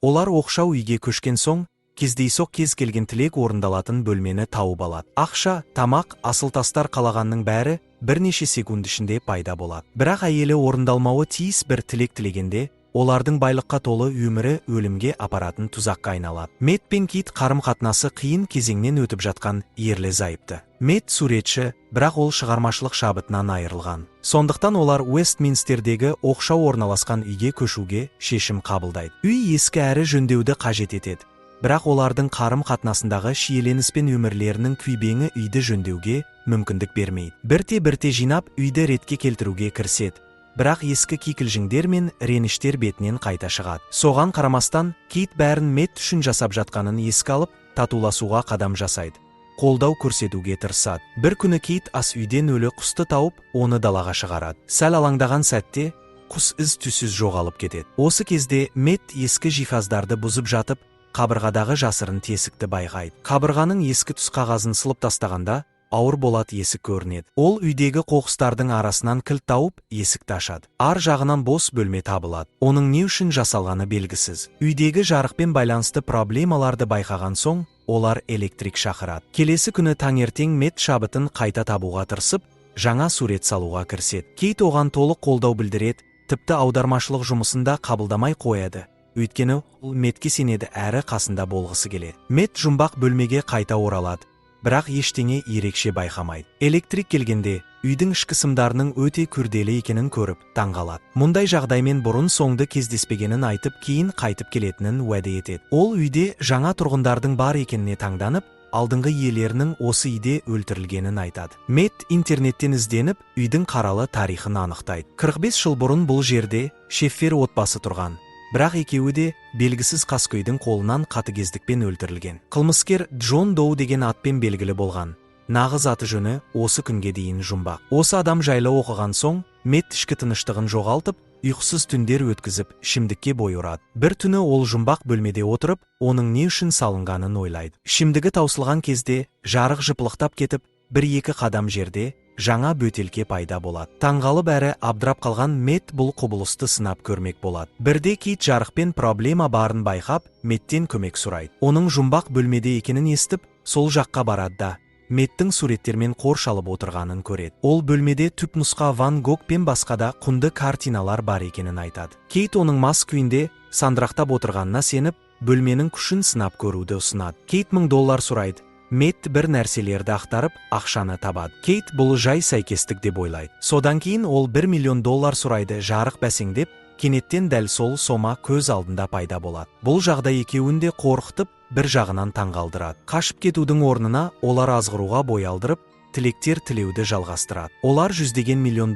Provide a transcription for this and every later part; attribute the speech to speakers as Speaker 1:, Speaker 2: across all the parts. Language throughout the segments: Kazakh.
Speaker 1: Олар оқшау үйге көшкен соң, кездейсоқ кез келген тілек орындалатын бөлмені тауып алады. Ақша, тамақ, асыл тастар қалағанның бәрі бірнеше секунд ішінде пайда болады. Бірақ әйелі орындалмауы тиіс бір тілек тілегенде, олардың байлыққа толы өмірі өлімге апаратын тұзаққа айналады. Мэтт пен Кит қарым-қатынасы қиын кезеңнен өтіп жатқан ерлі-зайыпты. Мэтт суретші, бірақ ол шығармашылық шабытынан айырылған. Сондықтан олар Уэстминстердегі оқшау орналасқан үйге көшуге шешім қабылдайды. Үй ескі әрі жөндеуді қажет етеді. Бірақ олардың қарым-қатынасындағы шиеленіс пен өмірлерінің күйбеңі үйді жөндеуге мүмкіндік бермейді. Бірте-бірте жинап, үйді ретке келтіруге кіріседі. Бірақ ескі кикілжіңдер мен реніштер бетінен қайта шығады. Соған қарамастан, Кит бәрін Мэтт үшін жасап жатқанын еске алып, татуласуға қадам жасайды. Қолдау көрсетуге тырысады. Бір күні Кит ас үйден өлі құсты тауып, оны далаға шығарады. Сәл алаңдаған сәтте, құс із-түссіз жоғалып кетеді. Осы кезде Мэтт ескі жиһаздарды бұзып жатып, қабырғадағы жасырын тесікті байқайды. Қабырғаның ескі түс қағазын сылып тастағанда, ауыр болат есік көрінеді. Ол үйдегі қоқыстардың арасынан кілт тауып, есікті ашады. Ар жағынан бос бөлме табылады. Оның не үшін жасалғаны белгісіз. Үйдегі жарықпен байланысты проблемаларды байқаған соң, олар электрик шақырады. Келесі күні таңертең Мэтт шабытын қайта табуға тырысып, жаңа сурет салуға кіріседі. Кит оған толық қолдау білдіреді, тіпті аудармашылық жұмысында қабылдамай қояды. Өйткені ол Мэттке сенеді әрі қасында болғысы келеді. Мэтт жұмбақ бөлмеге қайта оралады. Бірақ ештеңе ерекше байқамайды. Электрик келгенде, үйдің ішкі сымдарының өте күрделі екенін көріп, таңғалады. Мұндай жағдаймен бұрын соңды кездеспегенін айтып, кейін қайтып келетінін уәде етеді. Ол үйде жаңа тұрғындардың бар екеніне таңданып, алдыңғы иелерінің осы үйде өлтірілгенін айтады. Мэтт интернеттен ізденіп, үйдің қаралы тарихын анықтайды. 45 жыл бұрын бұл жерде Шеффер отбасы тұрған. Бірақ екеуі де белгісіз қаскөйдің қолынан қатыгездікпен өлтірілген. Қылмыскер Джон Доу деген атпен белгілі болған. Нағыз аты жөні осы күнге дейін жұмбақ. Осы адам жайлы оқыған соң, Мэтт ішкі тыныштығын жоғалтып, ұйқысыз түндер өткізіп, ішімдікке бой ұрады. Бір түні ол жұмбақ бөлмеде отырып, оның не үшін салынғанын ойлайды. Ішімдігі таусылған кезде, жарық жыпылықтап кетіп, бір-екі қадам жерде жаңа бөтелке пайда болады. Таңғалып әрі абдырап қалған Мэтт бұл құбылысты сынап көрмек болады. Бірде Кит жарықпен проблема барын байқап, Мэттен көмек сұрайды. Оның жұмбақ бөлмеде екенін естіп, сол жаққа барады да, Мэтттің суреттермен қоршалып отырғанын көреді. Ол бөлмеде түпнұсқа Ван Гог пен басқа да құнды картиналар бар екенін айтады. Кит оның мас күйінде сандырақтап отырғанына сеніп, бөлменің күшін сынап көруді ұсынады. Кит $1000 сұрайды. Мэтт бір нәрселерді ақтарып, ақшаны табады. Кейт бұл жай сәйкестік деп ойлайды. Содан кейін ол $1 миллион сұрайды. Жарық бәсеңдеп, кенеттен дәл сол сома көз алдында пайда болады. Бұл жағдай екеуін де қорқытып, бір жағынан таңғалдырады. Қашып кетудің орнына олар азғыруға бой алдырып, тілектер тілеуді жалғастырады. Олар $100 миллион,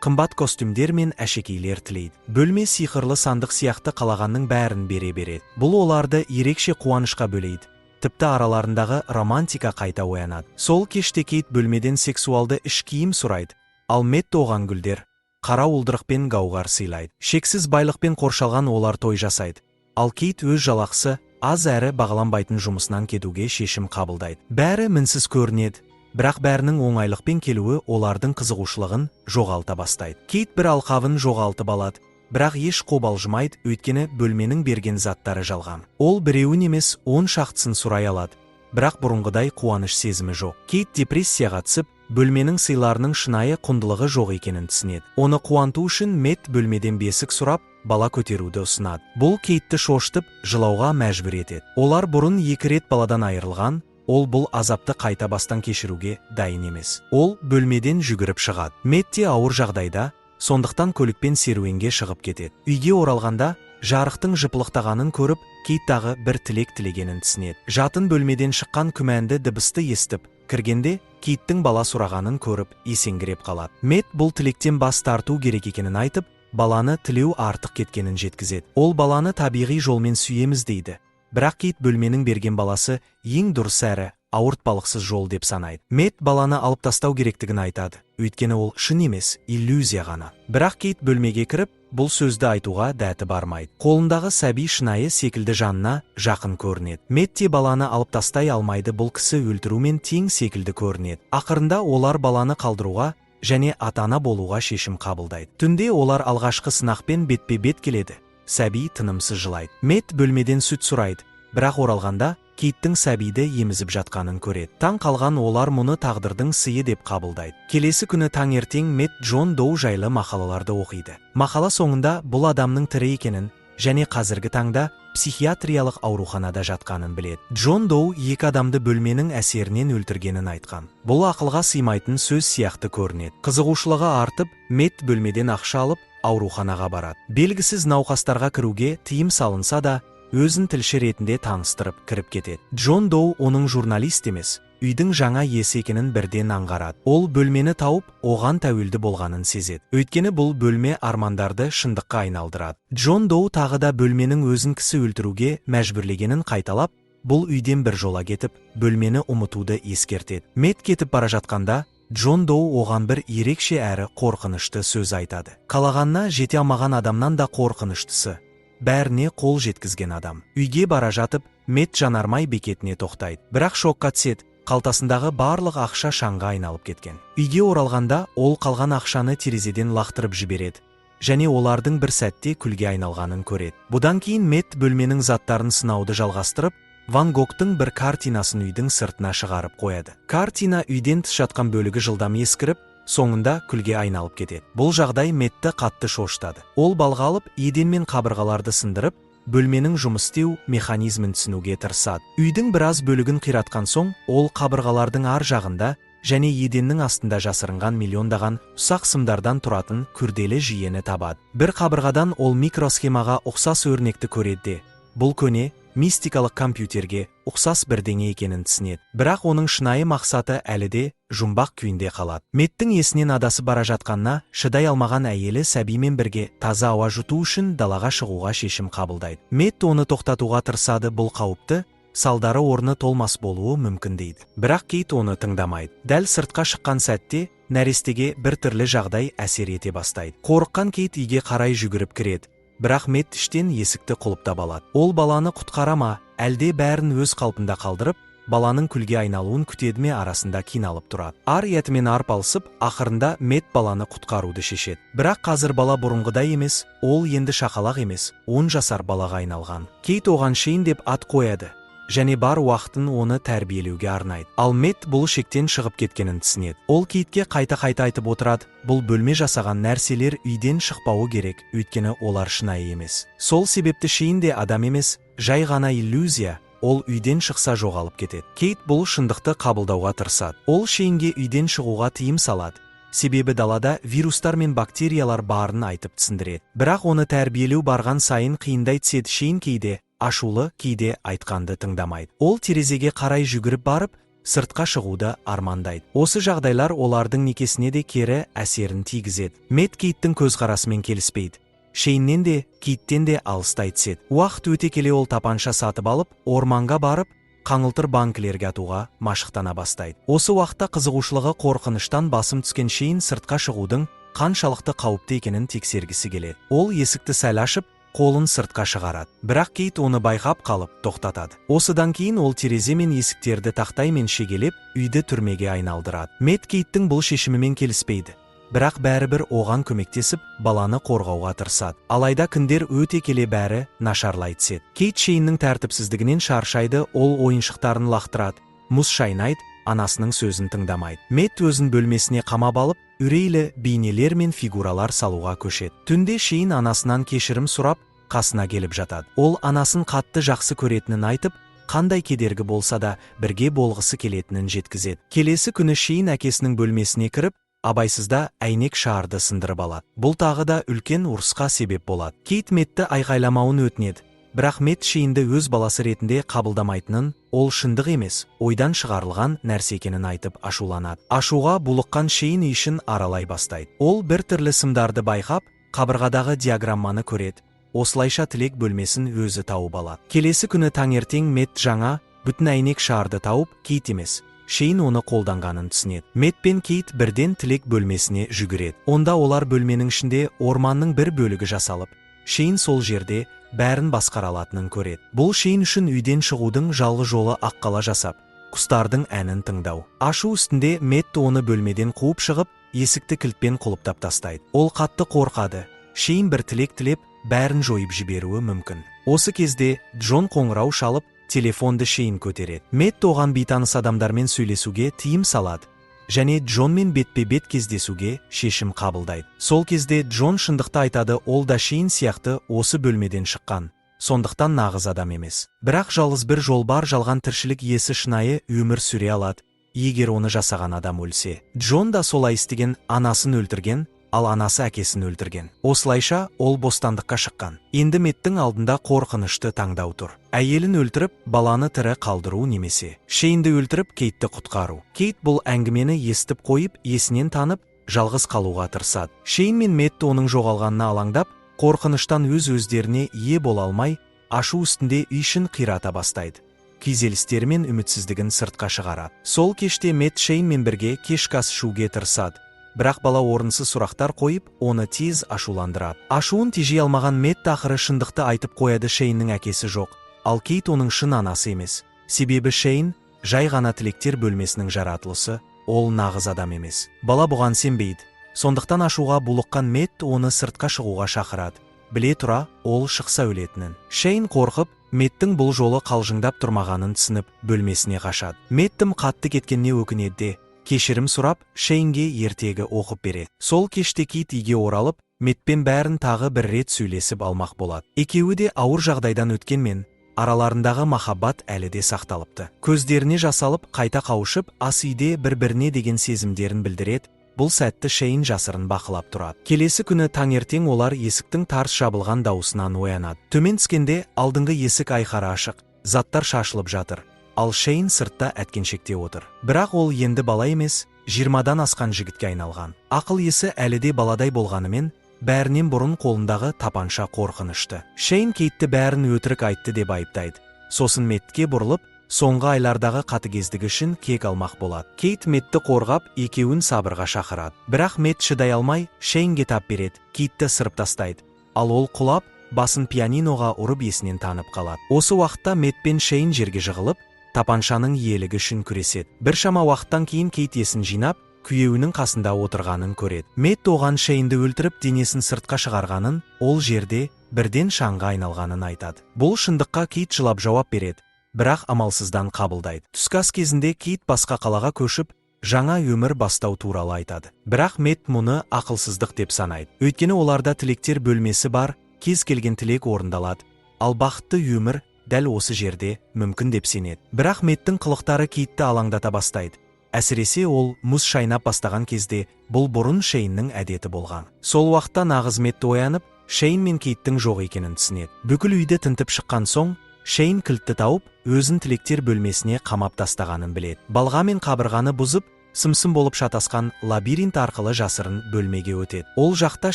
Speaker 1: қымбат костюмдер мен әшекейлер тілейді. Бөлме сиқырлы сандық сияқты қалағанның бәрін бере береді. Бұл оларды ерекше қуанышқа бөлейді. Тіпті араларындағы романтика қайта оянады. Сол кеште Кейт бөлмеден сексуалды іш киім сұрайды, ал Мэтт оған гүлдер, қара уылдырық пен гауһар сыйлайды. Шексіз байлықпен қоршалған олар той жасайды. Ал Кейт өз жалақысы аз әрі бағаланбайтын жұмысынан кетуге шешім қабылдайды. Бәрі мінсіз көрінеді, бірақ бәрінің оңайлықпен келуі олардың қызығушылығын жоғалта бастайды. Кейт бір алқабын жоғалтып алады. Бірақ еш қобалжымайды, өйткені бөлменің берген заттары жалған. Ол біреуін емес 10 шақтысын сұрай алады. Бірақ бұрынғыдай қуаныш сезімі жоқ. Кейт депрессияға түсіп, бөлменің сыйларының шынайы құндылығы жоқ екенін түсінеді. Оны қуанту үшін Мэтт бөлмеден бесік сұрап, бала көтеруді ұсынады. Бұл Кейтті шошытып, жылауға мәжбүр етеді. Олар бұрын 2 рет баладан айырылған, ол бұл азапты қайта бастан кешіруге дайын емес. Ол бөлмеден жүгіріп шығады. Мэтт те ауыр жағдайда, сондықтан көлікпен серуенге шығып кетеді. Үйге оралғанда, жарықтың жыпылықтағанын көріп, Кейт тағы бір тілек тілегенін түсінеді. Жатын бөлмеден шыққан күмәнді дыбысты естіп, кіргенде Кейттің бала сұрағанын көріп, есеңгіреп қалады. Мэтт бұл тілектен бас тарту керек екенін айтып, баланы тілеу артық кеткенін жеткізеді. Ол баланы табиғи жолмен сүйеміз дейді. Бірақ Кейт бөлменің берген баласы ең дұрыс әрі ауыртпалықсыз жол деп санайды. Мэтт баланы алып тастау керектігін айтады. Өйткені ол шын емес, иллюзия ғана. Бірақ Кейт бөлмеге кіріп, бұл сөзді айтуға дәті бармайды. Қолындағы сәби шынайы секілді жанына жақын көрінеді. Мэтт те баланы алып тастай алмайды, бұл кісі өлтірумен тең секілді көрінеді. Ақырында олар баланы қалдыруға және ата-ана болуға шешім қабылдайды. Түнде олар алғашқы сынақпен бетпе-бет келеді. сәби тынымсыз жылайды. Мэтт бөлмеден сүт сұрайды, бірақ оралғанда Кейттің сәбиді емізіп жатқанын көреді. Таң қалған олар мұны тағдырдың сыйы деп қабылдайды. Келесі күні таңертең Мэтт Джон Доу жайлы мақалаларды оқиды. Мақала соңында бұл адамның тірі екенін және қазіргі таңда психиатриялық ауруханада жатқанын біледі. Джон Доу екі адамды бөлменің әсерінен өлтіргенін айтқан. Бұл ақылға сыймайтын сөз сияқты көрінеді. Қызығушылығы артып, Мэтт бөлмеден ақша алып, ауруханаға барады. Белгісіз науқастарға кіруге тыйым салынса да, өзін тілші ретінде таныстырып кіріп кетеді. Джон Доу оның журналист емес, үйдің жаңа иесі екенін бірден аңғарады. Ол бөлмені тауып, оған тәуелді болғанын сезеді. Өйткені бұл бөлме армандарды шындыққа айналдырады. Джон Доу тағы да бөлменің өзін кісі өлтіруге мәжбүрлегенін қайталап, бұл үйден бір жола кетіп, бөлмені ұмытуды ескертеді. Мэтт кетіп бара жатқанда, Джон Доу оған бір ерекше әрі қорқынышты сөз айтады. Қалағанына жете алмаған адамнан да қорқыныштысы. Бәріне қол жеткізген адам. Үйге бара жатып, Мэтт жанармай бекетіне тоқтайды. Бірақ шокқа түседі, қалтасындағы барлық ақша шаңға айналып кеткен. Үйге оралғанда ол қалған ақшаны терезеден лақтырып жібереді, және олардың бір сәтте күлге айналғанын көреді. Бұдан кейін Мэтт бөлменің заттарын сынауды жалғастырып, Ван Гогтың бір картинасын үйдің сыртына шығарып қояды. Картина үйден тыс жатқан бөлігі жылдам ескіріп, соңында күлге айналып кетеді. Бұл жағдай Мэттті қатты шошытады. Ол балға алып, еден мен қабырғаларды сындырып, бөлменің жұмыс істеу механизмін түсінуге тырысады. Үйдің біраз бөлігін қиратқан соң, ол қабырғалардың ар жағында және еденнің астында жасырынған миллиондаған ұсақ сымдардан тұратын күрделі жүйені табады. Бір қабырғадан ол микросхемаға ұқсас өрнекті көреді. Бұл көне мистикалық компьютерге ұқсас бірдеңе екенін түсінеді. Бірақ оның шынайы мақсаты әлі де жұмбақ күйінде қалады. Мэттің есінен адасып бара жатқанына шыдай алмаған әйелі сәбимен бірге таза ауа жұту үшін далаға шығуға шешім қабылдайды. Мэтт оны тоқтатуға тырысады, бұл қауіпті, салдары орны толмас болуы мүмкін дейді. Бірақ Кейт оны тыңдамайды. Дәл сыртқа шыққан сәтте нәрестеге бір түрлі жағдай әсер ете бастайды. Қорыққан Кейт үйге қарай жүгіріп кіреді. Бірақ Мэтт іштен есікті құлыптап алады. Ол баланы құтқара ма, әлде бәрін өз қалпында қалдырып, баланың күлге айналуын күтеді ме арасында қиналып тұрады. Ар ұятымен арпалысып, ақырында Мэтт баланы құтқаруды шешеді. Бірақ қазір бала бұрынғыдай емес, ол енді шақалақ емес, 10 жасар балаға айналған. Кейт оған Шейн деп ат қояды, және бар уақытын оны тәрбиелеуге арнайды. Ал Мэтт бұл шектен шығып кеткенін түсінеді. Ол Кейтке қайта-қайта айтып отырады, бұл бөлме жасаған нәрселер үйден шықпауы керек, өйткені олар шынайы емес. Сол себепті Шейн де адам емес, жай ғана иллюзия, ол үйден шықса жоғалып кетеді. Кейт бұл шындықты қабылдауға тырысады. Ол Шейнге үйден шығуға тыйым салады. Себебі далада вирустар мен бактериялар барын айтып түсіндіреді. Бірақ оны тәрбиелеу барған сайын қиындай түседі. Шейн кейде ашулы, кейде айтқанды тыңдамайды. Ол терезеге қарай жүгіріп барып, сыртқа шығуды армандайды. Осы жағдайлар олардың некесіне де кері әсерін тигізеді. Мэтт Кейттің көзқарасымен келіспейді. Шейннен де, Кейттен де алыстай түседі. Уақыт өте келе ол тапанша сатып алып, орманға барып, қаңылтыр банкілерге атуға машықтана бастайды. Осы уақытта қызығушылығы қорқыныштан басым түскен Шейн сыртқа шығудың қаншалықты қауіпті екенін тексергісі келеді. Ол есікті сәл ашып, қолын сыртқа шығарады. Бірақ Кейт оны байқап қалып, тоқтатады. Осыдан кейін ол терезе мен есіктерді тақтаймен шегелеп, үйді түрмеге айналдырады. Мэтт Кейттің бұл шешімімен келіспейді. Бірақ бәрібір оған көмектесіп, баланы қорғауға тырысады. Алайда күндер өте келе бәрі нашарлай түседі. Кейт Шейннің тәртіпсіздігінен шаршайды, ол ойыншықтарын лақтырады, мұз шайнайды, анасының сөзін тыңдамайды. Мэтт өзін бөлмесіне қамап алып, үрейлі бейнелер мен фигуралар салуға көшеді. Түнде Шейн анасынан кешірім сұрап, қасына келіп жатады. Ол анасын қатты жақсы көретінін айтып, қандай кедергі болса да бірге болғысы келетінін жеткізеді. Келесі күні Шейн әкесінің бөлмесіне кіріп, абайсызда әйнек шарды сындырып алады. Бұл тағы да үлкен ұрысқа себеп болады. Кейт Мэттті айқайламауын өтінеді. Бірақ Мэтт Шейнді өз баласы ретінде қабылдамайтынын, ол шындық емес, ойдан шығарылған нәрсе екенін айтып ашуланады. Ашуға булыққан Шейн ішін аралай бастайды. Ол бір түрлі сымдарды байқап, қабырғадағы диаграмманы көреді. Осылайша тілек бөлмесін өзі тауып алады. Келесі күні таңертең Мэтт жаңа, бүтін әйнек шарды тауып, Кейт емес, Шейн оны қолданғанын түсінеді. Мэтт пен Кейт бірден тілек бөлмесіне жүгіреді. Онда олар бөлменің ішінде орманның бір бөлігі жасалып, Шейн сол жерде бәрін басқара алатынын көреді. Бұл Шейн үшін үйден шығудың жалғыз жолы аққала жасап, құстардың әнін тыңдау. Ашу үстінде Мэтт оны бөлмеден қуып шығып, есікті кілтпен құлыптап тастайды. Ол қатты қорқады. Шейн бір тілек тілеп, бәрін жойып жіберуі мүмкін. Осы кезде Джон қоңырау шалып, телефонды Шейн көтереді. Мэтт оған бейтаныс адамдармен сөйлесуге тыйым салады және Джонмен бетпе-бет кездесуге шешім қабылдайды. Сол кезде Джон шындықты айтады, ол да Шейн сияқты осы бөлмеден шыққан. Сондықтан нағыз адам емес. Бірақ жалғыз бір жол бар, жалған тіршілік иесі шынайы өмір сүре алады, егер оны жасаған адам өлсе. Джон да солай істеген, анасын өлтірген, ал анасы әкесін өлтірген. Осылайша ол бостандыққа шыққан. Енді Мэттің алдында қорқынышты таңдау тұр. Әйелін өлтіріп, баланы тірі қалдыру немесе Шейнді өлтіріп, Кейтті құтқару. Кейт бұл әңгімені естіп қойып, есінен танып, жалғыз қалуға тырысады. Шейн мен Мэтт оның жоғалғанына алаңдап, қорқыныштан өз-өздеріне ие бола алмай, ашу үстінде үй ішін қирата бастайды. Күйзелістері мен үмітсіздігін сыртқа шығарады. Сол кеште Мэтт Шейнмен бірге кешкі ас ішуге тырысады. Бірақ бала орынсыз сұрақтар қойып, оны тез ашуландырады. Ашуын тежей алмаған Мэтт ақыры шындықты айтып қояды, Шейннің әкесі жоқ, ал Кейт оның шын анасы емес. Себебі Шейн жай ғана тілектер бөлмесінің жаратылысы, ол нағыз адам емес. Бала бұған сенбейді. Сондықтан ашуға булыққан Мэтт оны сыртқа шығуға шақырады. Біле тұра, ол шықса өлетінін. Шейн қорқып, Мэттің бұл жолы қалжыңдап тұрмағанын түсініп, бөлмесіне қашады. Мэттім қатты кеткеніне өкінеді, кешірім сұрап, Шейнге ертегі оқып береді. Сол кеште Кейт үйге оралып, Мэттпен бәрін тағы бір рет сөйлесіп алмақ болады. Екеуі де ауыр жағдайдан өткенмен, араларындағы махаббат әлі де сақталыпты. Көздеріне жасалып, қайта қауышып, ас үйде бір-біріне деген сезімдерін білдіреді. Бұл сәтті Шейн жасырын бақылап тұрады. Келесі күні таңертең олар есіктің тарс жабылған дауысынан оянады. Төмен түскенде алдыңғы есік айқара ашық, заттар шашылып жатыр. Ал Шейн сыртта әткеншекте отыр. Бірақ ол енді бала емес, 20-дан асқан жігітке айналған. Ақыл есі әлі де баладай болғанымен, бәрінен бұрын қолындағы тапанша қорқынышты. Шейн Кейтті бәрін өтірік айтты деп айыптайды. Сосын Мэттке бұрылып, соңғы айлардағы қатыгездігі үшін кек алмақ болады. Кейт Мэттті қорғап, екеуін сабырға шақырады. Бірақ Мэтт шыдай алмай, Шейнге тап береді, Кейтті сырып тастайды. Ал ол құлап, басын пианиноға ұрып есінен танып қалады. Осы уақытта Мэтт пен Шейн жерге жығылып, тапаншаның иелігі үшін күреседі. Біршама уақыттан кейін Кейт есін жинап, күйеуінің қасында отырғанын көреді. Мэтт оған Шейнді өлтіріп, денесін сыртқа шығарғанын, ол жерде бірден шаңға айналғанын айтады. Бұл шындыққа Кейт жылап жауап береді, бірақ амалсыздан қабылдайды. Түскі ас кезінде Кейт басқа қалаға көшіп, жаңа өмір бастау туралы айтады. Бірақ Мэтт мұны ақылсыздық деп санайды. Өйткені оларда тілектер бөлмесі бар, кез келген тілек орындалады. Ал бақытты өмір дәл осы жерде мүмкін деп сенеді. Бірақ Мэттің қылықтары Кейтті алаңдата бастайды. Әсіресе ол мұз шайнап бастаған кезде, бұл бұрын Шейннің әдеті болған. Сол уақытта нағыз Мэтт оянып, Шейн мен Кейттің жоқ екенін түсінеді. Бүкіл үйді тінтіп шыққан соң, Шейн кілтті тауып, өзін тілектер бөлмесіне қамап тастағанын біледі. Балға мен қабырғаны бұзып, сымсым болып шатасқан лабиринт арқылы жасырын бөлмеге өтеді. Ол жақта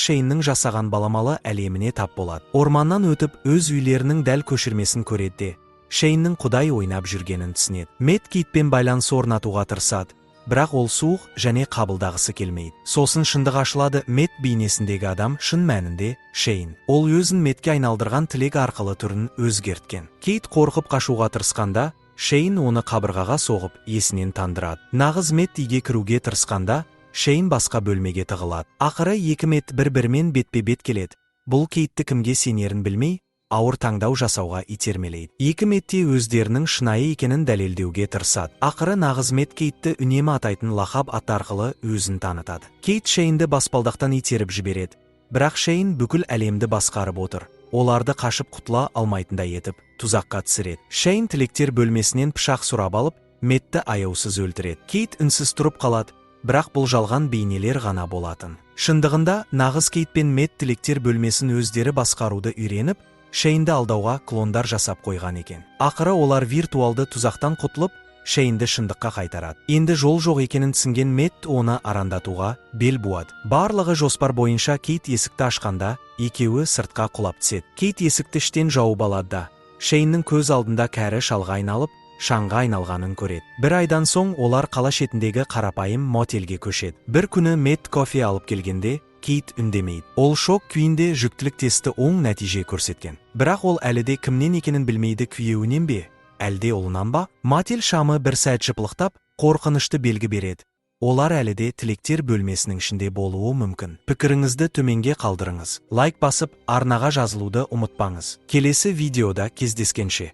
Speaker 1: Шейннің жасаған баламалы әлеміне тап болады. Орманнан өтіп, өз үйлерінің дәл көшірмесін көреді. Шейннің құдай ойнап жүргенін түсінеді. Мэтт Кейтпен байланыс орнатуға тырысады, бірақ ол суық және қабылдағысы келмейді. Сосын шындық ашылады, Мэтт бейнесіндегі адам шын мәнінде Шейн. Ол өзін Мэттке айналдырған тілек арқылы түрін өзгерткен. Кейт қорқып қашуға тырысқанда, Шейн оны қабырғаға соғып, есінен тандырады. Нағыз Мэтт үйге кіруге тырысқанда, Шейн басқа бөлмеге тығылады. Ақыры екі Мэтт бір-бірімен бетпе-бет келеді. Бұл Кейтті кімге сенерін білмей, ауыр таңдау жасауға итермелейді. Екі Мэтт те өздерінің шынайы екенін дәлелдеуге тырысады. Ақыры нағыз Мэтт Кейтті үнемі атайтын лақап аты арқылы өзін танытады. Кейт Шейнді баспалдақтан итеріп жібереді. Бірақ Шейн бүкіл әлемді басқарып отыр. Оларды қашып құтыла алмайтындай етіп, тұзаққа түсіреді. Шейн тілектер бөлмесінен пышақ сұрап алып, Мэттті аяусыз өлтіреді. Кейт үнсіз тұрып қалады, бірақ бұл жалған бейнелер ғана болатын. Шындығында, нағыз Кейт пен Мэтт тілектер бөлмесін өздері басқаруды үйреніп, Шейнді алдауға клондар жасап қойған екен. Ақыры олар виртуалды тұзақтан құтылып, Шейнді шындыққа қайтарады. Енді жол жоқ екенін түсінген Мэтт оны арандатуға бел буады. Барлығы жоспар бойынша Кейт есікті ашқанда, екеуі сыртқа құлап түседі. Кейт есікті іштен жауып алады да, Шейннің көз алдында кәрі шалға айналып, шаңға айналғанын көреді. Бір айдан соң олар қала шетіндегі қарапайым мотельге көшеді. Бір күні Мэтт кофе алып келгенде, Кейт үндемейді. Ол шок күйінде жүктілік тесті оң нәтиже көрсеткен. Бірақ ол әлі де кімнен екенін білмейді, күйеуінен бе, әлде ұлынан ба? Мотель шамы бір сәт жыпылықтап, қорқынышты белгі береді. олар әлі де тілектер бөлмесінің ішінде болуы мүмкін. Пікіріңізді төменге қалдырыңыз. Лайк басып, арнаға жазылуды ұмытпаңыз. Келесі видеода кездескенше.